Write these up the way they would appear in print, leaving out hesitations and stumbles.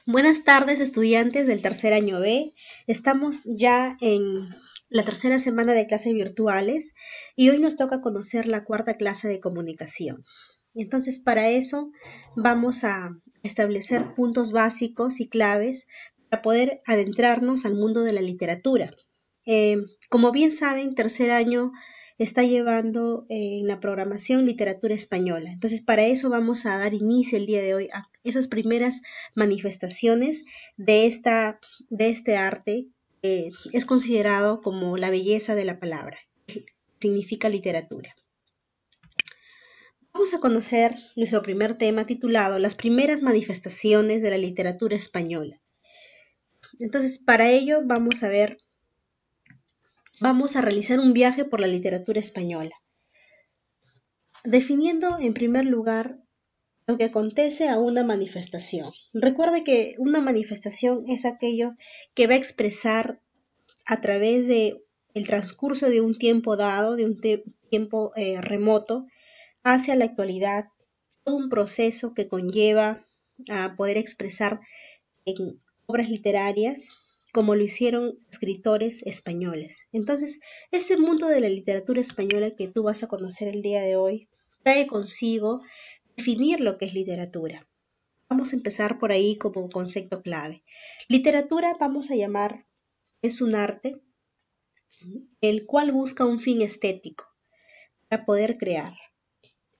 Buenas tardes, estudiantes del tercer año B. Estamos ya en la tercera semana de clases virtuales y hoy nos toca conocer la cuarta clase de comunicación. Entonces, para eso vamos a establecer puntos básicos y claves para poder adentrarnos al mundo de la literatura. Como bien saben, tercer año está llevando en la programación literatura española. Entonces, para eso vamos a dar inicio el día de hoy a esas primeras manifestaciones de este arte que es considerado como la belleza de la palabra, que significa literatura. Vamos a conocer nuestro primer tema titulado Las primeras manifestaciones de la literatura española. Entonces, para ello vamos a realizar un viaje por la literatura española, definiendo en primer lugar lo que acontece a una manifestación. Recuerde que una manifestación es aquello que va a expresar a través de el transcurso de un tiempo dado, de un tiempo remoto, hacia la actualidad, todo un proceso que conlleva a poder expresar en obras literarias como lo hicieron escritores españoles. Entonces, este mundo de la literatura española que tú vas a conocer el día de hoy trae consigo definir lo que es literatura. Vamos a empezar por ahí como concepto clave. Literatura vamos a llamar, es un arte el cual busca un fin estético para poder crear.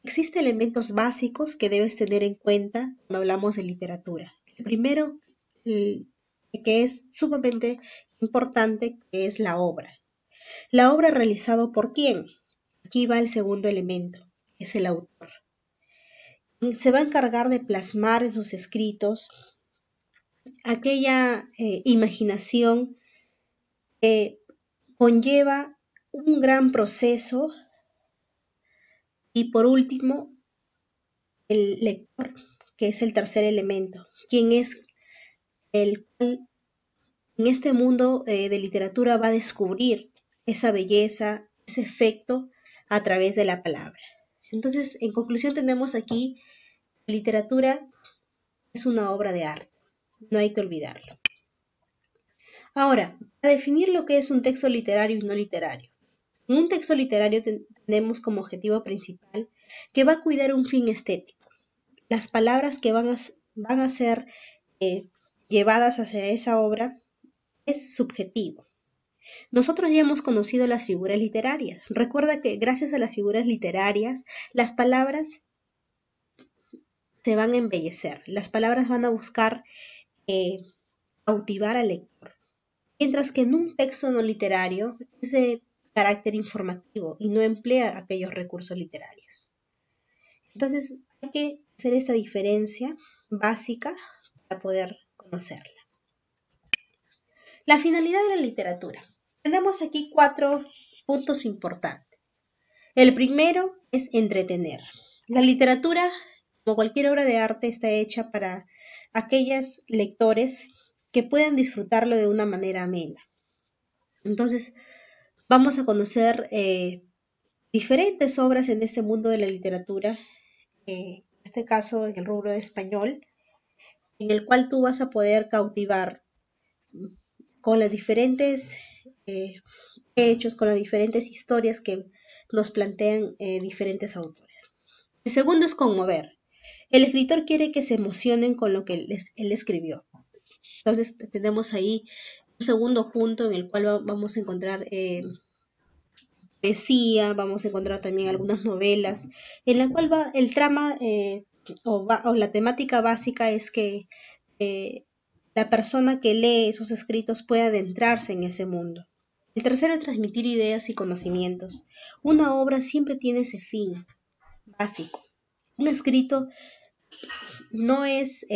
Existen elementos básicos que debes tener en cuenta cuando hablamos de literatura. El primero, que es sumamente importante, que es la obra. La obra realizada por quién. Aquí va el segundo elemento, que es el autor. Se va a encargar de plasmar en sus escritos aquella imaginación que conlleva un gran proceso y por último el lector, que es el tercer elemento, quien es el cual en este mundo de literatura va a descubrir esa belleza, ese efecto a través de la palabra. Entonces, en conclusión tenemos aquí, la literatura es una obra de arte, no hay que olvidarlo. Ahora, para definir lo que es un texto literario y no literario. En un texto literario tenemos como objetivo principal que va a cuidar un fin estético. Las palabras que van a ser llevadas hacia esa obra es subjetivo. Nosotros ya hemos conocido las figuras literarias. Recuerda que gracias a las figuras literarias, las palabras se van a embellecer. Las palabras van a buscar cautivar al lector. Mientras que en un texto no literario es de carácter informativo y no emplea aquellos recursos literarios. Entonces hay que hacer esta diferencia básica para poder conocerla. La finalidad de la literatura. Tenemos aquí 4 puntos importantes. El primero es entretener. La literatura, como cualquier obra de arte, está hecha para aquellos lectores que puedan disfrutarlo de una manera amena. Entonces, vamos a conocer diferentes obras en este mundo de la literatura, en este caso en el rubro de español, en el cual tú vas a poder cautivar con los diferentes hechos, con las diferentes historias que nos plantean diferentes autores. El segundo es conmover. El escritor quiere que se emocionen con lo que él escribió. Entonces tenemos ahí un segundo punto en el cual vamos a encontrar poesía, vamos a encontrar también algunas novelas, en la cual va el trama o la temática básica es que la persona que lee esos escritos pueda adentrarse en ese mundo. El tercero es transmitir ideas y conocimientos. Una obra siempre tiene ese fin básico. Un escrito no es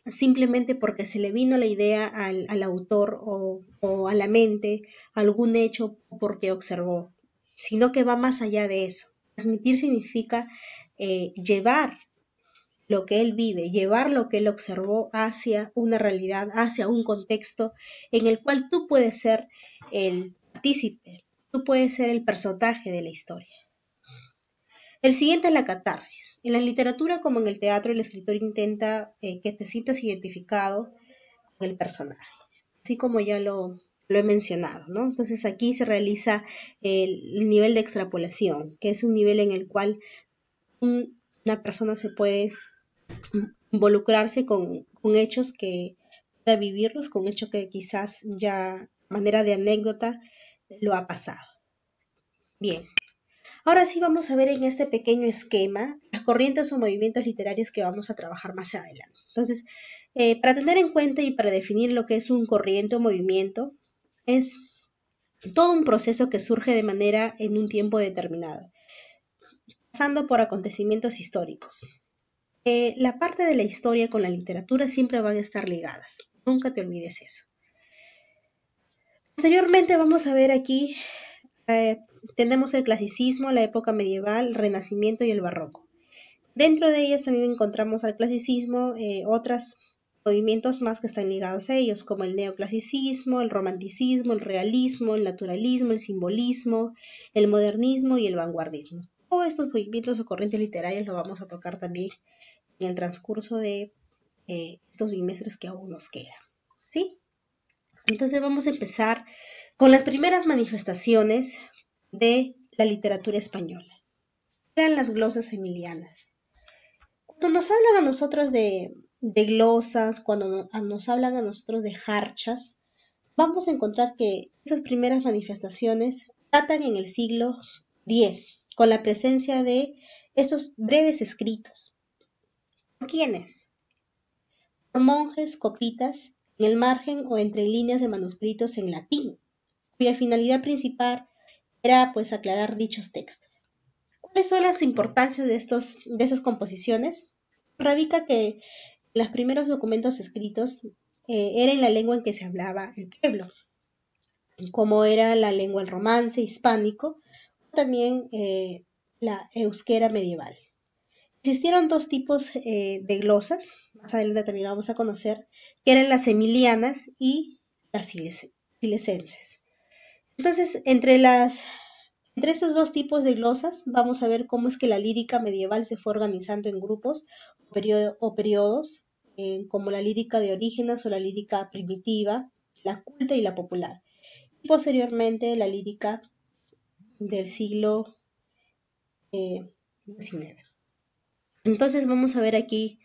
simplemente porque se le vino la idea al autor o a la mente algún hecho porque observó, sino que va más allá de eso. Transmitir significa llevar lo que él vive, llevar lo que él observó hacia una realidad, hacia un contexto en el cual tú puedes ser el partícipe, tú puedes ser el personaje de la historia. El siguiente es la catarsis. En la literatura como en el teatro, el escritor intenta que te sientas identificado con el personaje, así como ya lo he mencionado, ¿no? Entonces aquí se realiza el nivel de extrapolación, que es un nivel en el cual una persona se puede involucrarse con hechos que pueda vivirlos, con hechos que quizás ya a manera de anécdota lo ha pasado. Bien, ahora sí vamos a ver en este pequeño esquema las corrientes o movimientos literarios que vamos a trabajar más adelante. Entonces, para tener en cuenta y para definir lo que es un corriente o movimiento, es todo un proceso que surge de manera en un tiempo determinado, pasando por acontecimientos históricos. La parte de la historia con la literatura siempre van a estar ligadas, nunca te olvides eso. Posteriormente vamos a ver aquí, tenemos el clasicismo, la época medieval, el renacimiento y el barroco. Dentro de ellas también encontramos al clasicismo, otros movimientos más que están ligados a ellos, como el neoclasicismo, el romanticismo, el realismo, el naturalismo, el simbolismo, el modernismo y el vanguardismo. Todos estos movimientos o corrientes literarias lo vamos a tocar también en el transcurso de estos bimestres que aún nos quedan, ¿sí? Entonces vamos a empezar con las primeras manifestaciones de la literatura española. Eran las glosas emilianas. Cuando nos hablan a nosotros de glosas, cuando nos hablan a nosotros de jarchas, vamos a encontrar que esas primeras manifestaciones datan en el siglo X, con la presencia de estos breves escritos. ¿Por quiénes? Por monjes copitas en el margen o entre líneas de manuscritos en latín, cuya finalidad principal era pues aclarar dichos textos. ¿Cuáles son las importancias de esas composiciones? Radica que los primeros documentos escritos eran la lengua en que se hablaba el pueblo, como era la lengua del romance hispánico, también la euskera medieval. Existieron dos tipos de glosas, más adelante también vamos a conocer, que eran las emilianas y las silesenses. Entonces, entre estos dos tipos de glosas, vamos a ver cómo es que la lírica medieval se fue organizando en grupos o periodos, como la lírica de Orígenes o la lírica primitiva, la culta y la popular. Y posteriormente la lírica del siglo XIX. Entonces vamos a ver aquí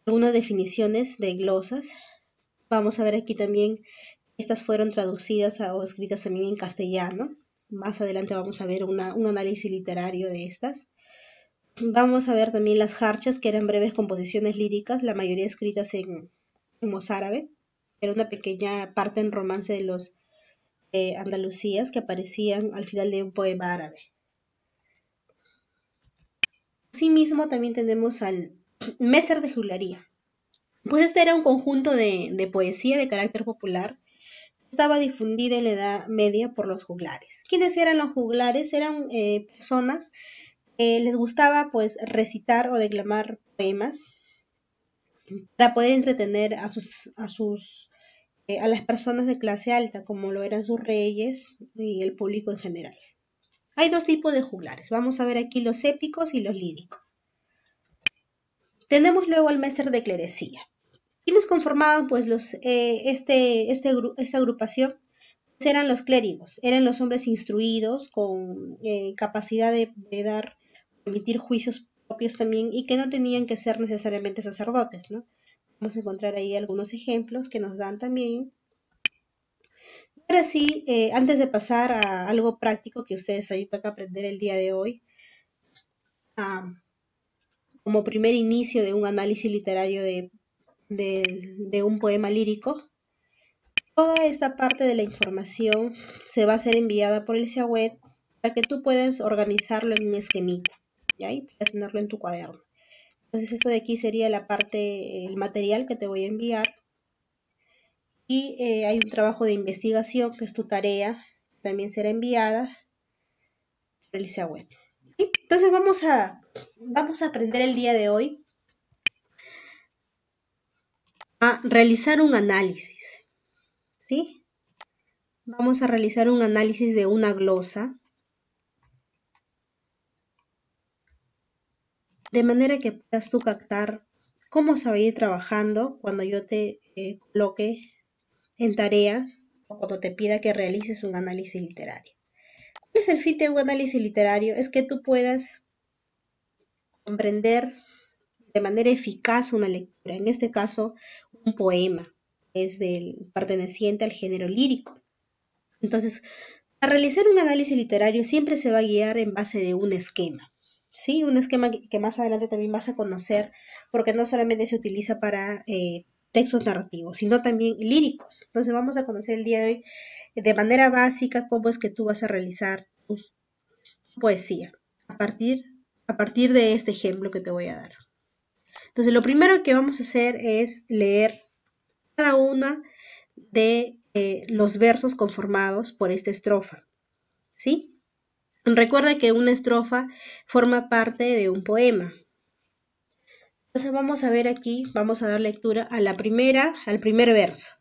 algunas definiciones de glosas. Vamos a ver aquí también, estas fueron traducidas o escritas también en castellano. Más adelante vamos a ver un análisis literario de estas. Vamos a ver también las jarchas, que eran breves composiciones líricas, la mayoría escritas en mozárabe. Era una pequeña parte en romance de los andalusías que aparecían al final de un poema árabe. Asimismo también tenemos al Messer de Juglaría. Pues este era un conjunto de poesía de carácter popular. Estaba difundida en la Edad Media por los juglares. ¿Quiénes eran los juglares? Eran personas que les gustaba pues recitar o declamar poemas para poder entretener a las personas de clase alta, como lo eran sus reyes y el público en general. Hay dos tipos de juglares. Vamos a ver aquí los épicos y los líricos. Tenemos luego al Messer de Clerecía. ¿Quiénes conformaban pues esta agrupación? Pues eran los clérigos, eran los hombres instruidos con capacidad de emitir juicios propios también y que no tenían que ser necesariamente sacerdotes, ¿no? Vamos a encontrar ahí algunos ejemplos que nos dan también. Ahora sí, antes de pasar a algo práctico que ustedes también van a aprender el día de hoy, como primer inicio de un análisis literario de un poema lírico, toda esta parte de la información se va a ser enviada por el web para que tú puedas organizarlo en un esquemita, ¿ya? Y puedas tenerlo en tu cuaderno. Entonces esto de aquí sería la parte, el material que te voy a enviar. Y hay un trabajo de investigación que es tu tarea, también será enviada por el web. ¿Sí? Entonces vamos a aprender el día de hoy a realizar un análisis, ¿sí? Vamos a realizar un análisis de una glosa. de manera que puedas tú captar cómo se va a ir trabajando cuando yo te coloque en tarea o cuando te pida que realices un análisis literario. ¿Cuál es el fin de un análisis literario? Es que tú puedas comprender de manera eficaz una lectura, en este caso un poema, es perteneciente al género lírico. Entonces, para realizar un análisis literario siempre se va a guiar en base de un esquema, ¿sí? Un esquema que más adelante también vas a conocer, porque no solamente se utiliza para textos narrativos, sino también líricos. Entonces vamos a conocer el día de hoy de manera básica cómo es que tú vas a realizar tu poesía a partir de este ejemplo que te voy a dar. Entonces, lo primero que vamos a hacer es leer cada una de los versos conformados por esta estrofa, ¿sí? Recuerda que una estrofa forma parte de un poema. Entonces vamos a ver aquí, vamos a dar lectura a al primer verso.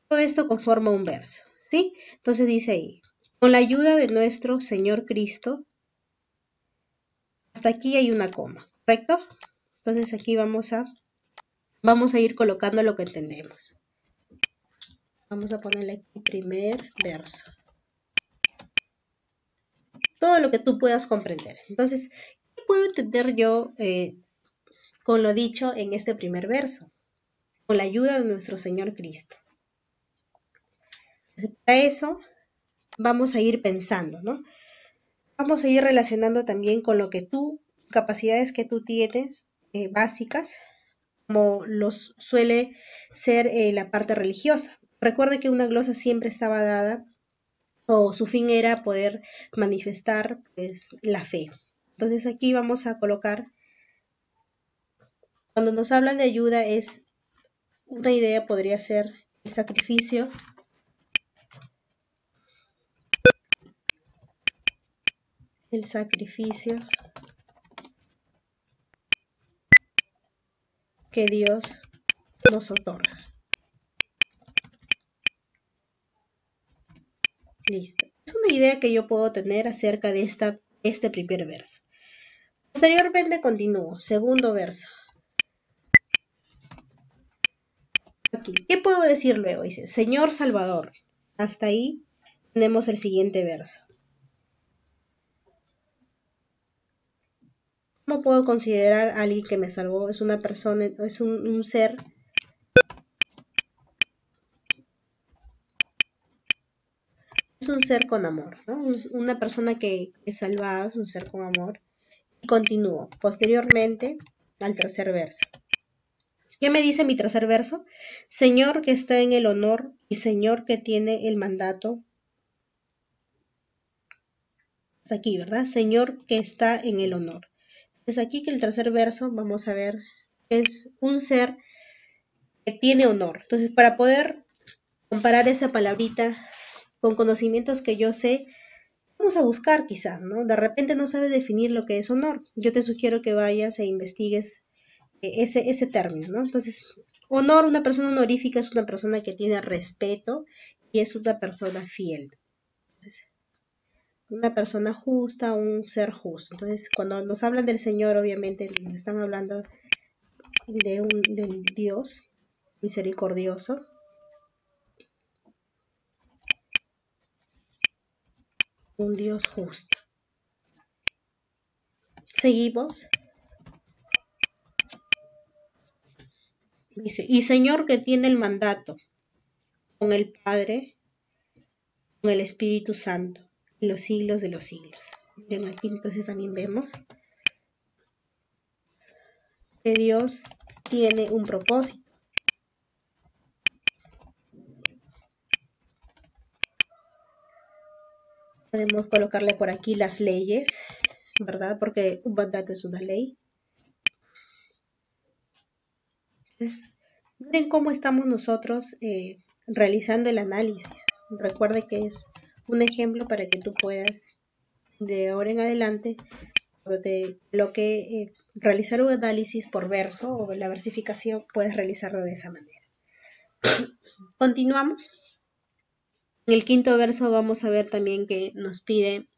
Todo esto conforma un verso, ¿sí? Entonces dice ahí, con la ayuda de nuestro Señor Cristo, hasta aquí hay una coma, ¿correcto? Entonces aquí vamos a ir colocando lo que entendemos. Vamos a ponerle aquí primer verso. Todo lo que tú puedas comprender. Entonces, ¿qué puedo entender yo con lo dicho en este primer verso? Con la ayuda de nuestro Señor Cristo. Entonces, para eso vamos a ir pensando, ¿no? Vamos a ir relacionando también con lo que capacidades que tú tienes básicas, como los suele ser la parte religiosa. Recuerde que una glosa siempre estaba dada o su fin era poder manifestar pues la fe. Entonces aquí vamos a colocar, cuando nos hablan de ayuda, es una idea, podría ser el sacrificio que Dios nos otorga. Listo. Es una idea que yo puedo tener acerca de este primer verso. Posteriormente continúo. Segundo verso. Aquí. ¿Qué puedo decir luego? Dice, Señor Salvador. Hasta ahí tenemos el siguiente verso. ¿Cómo puedo considerar a alguien que me salvó? Es una persona, es un ser con amor, ¿no? Una persona que es salvada, es un ser con amor. Y continúo posteriormente al tercer verso. ¿Qué me dice mi tercer verso? Señor que está en el honor y Señor que tiene el mandato. Hasta aquí, ¿verdad? Señor que está en el honor. Es aquí que el tercer verso, vamos a ver, es un ser que tiene honor. Entonces, para poder comparar esa palabrita con conocimientos que yo sé, vamos a buscar quizás, ¿no? De repente no sabes definir lo que es honor. Yo te sugiero que vayas e investigues ese término, ¿no? Entonces, honor, una persona honorífica es una persona que tiene respeto y es una persona fiel. Entonces, una persona justa, un ser justo. Entonces, cuando nos hablan del Señor, obviamente nos están hablando del Dios misericordioso. Un Dios justo. Seguimos. Dice, y Señor que tiene el mandato con el Padre, con el Espíritu Santo, en los siglos de los siglos. Miren aquí entonces también vemos que Dios tiene un propósito. Podemos colocarle por aquí las leyes, ¿verdad? Porque un mandato es una ley. Entonces, miren cómo estamos nosotros realizando el análisis. Recuerde que es un ejemplo para que tú puedas, de ahora en adelante, realizar un análisis por verso o la versificación, puedes realizarlo de esa manera. Continuamos. En el quinto verso vamos a ver también que nos pide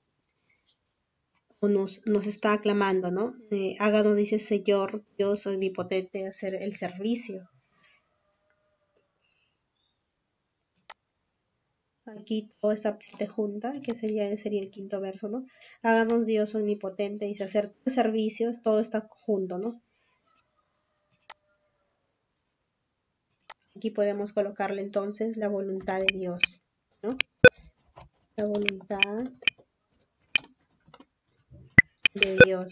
o nos está aclamando, ¿no? Háganos, dice Señor, Dios omnipotente, hacer el servicio. Aquí toda esta parte junta, que sería el quinto verso, ¿no? Háganos Dios omnipotente, dice hacer servicios, todo está junto, ¿no? Aquí podemos colocarle entonces la voluntad de Dios, ¿no? La voluntad de Dios.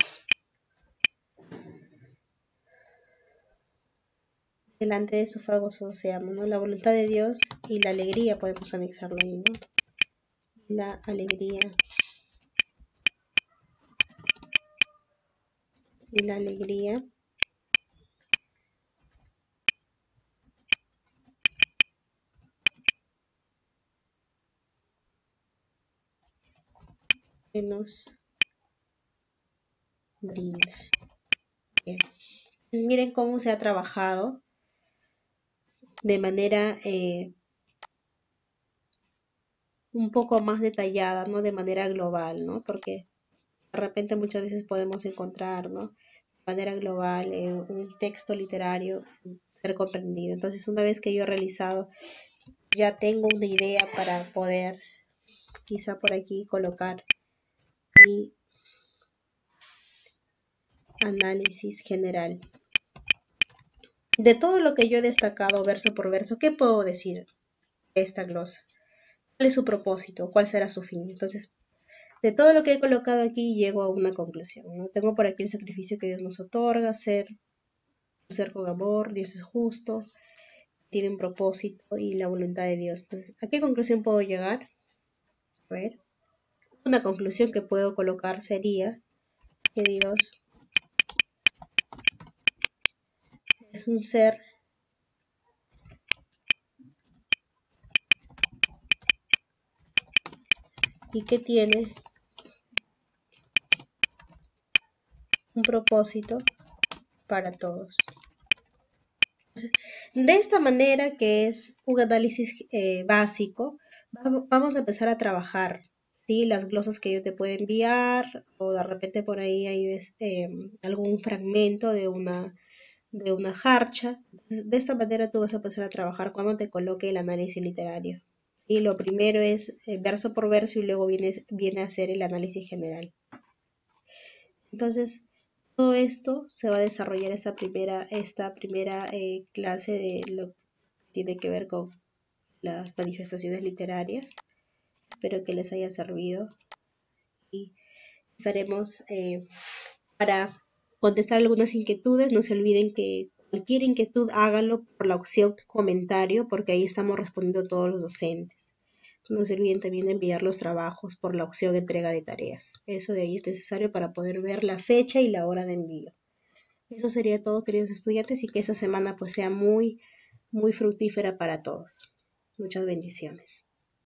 Delante de su fuego seamos, ¿no? La voluntad de Dios y la alegría podemos anexarlo ahí, ¿no? La alegría. Y la alegría que nos brinda. Bien. Pues miren cómo se ha trabajado de manera un poco más detallada, ¿no? De manera global, ¿no? Porque de repente muchas veces podemos encontrar, ¿no? De manera global un texto literario ser comprendido. Entonces, una vez que yo he realizado, ya tengo una idea para poder quizá por aquí colocar mi análisis general. De todo lo que yo he destacado verso por verso, ¿qué puedo decir de esta glosa? ¿Cuál es su propósito? ¿Cuál será su fin? Entonces, de todo lo que he colocado aquí, llego a una conclusión, ¿no? Tengo por aquí el sacrificio que Dios nos otorga, ser con amor, Dios es justo, tiene un propósito y la voluntad de Dios. Entonces, ¿a qué conclusión puedo llegar? A ver, una conclusión que puedo colocar sería que Dios es un ser y que tiene un propósito para todos. Entonces, de esta manera, que es un análisis básico, vamos a empezar a trabajar, ¿sí? Las glosas que yo te puedo enviar, o de repente por ahí hay algún fragmento de una jarcha. Entonces, de esta manera tú vas a empezar a trabajar cuando te coloque el análisis literario. Y lo primero es verso por verso y luego viene a ser el análisis general. Entonces, todo esto se va a desarrollar esta primera clase de lo que tiene que ver con las manifestaciones literarias. Espero que les haya servido y estaremos para contestar algunas inquietudes. No se olviden que cualquier inquietud háganlo por la opción comentario, porque ahí estamos respondiendo todos los docentes. No se olviden también de enviar los trabajos por la opción entrega de tareas. Eso de ahí es necesario para poder ver la fecha y la hora de envío. Eso sería todo, queridos estudiantes, y que esta semana pues sea muy, muy fructífera para todos. Muchas bendiciones.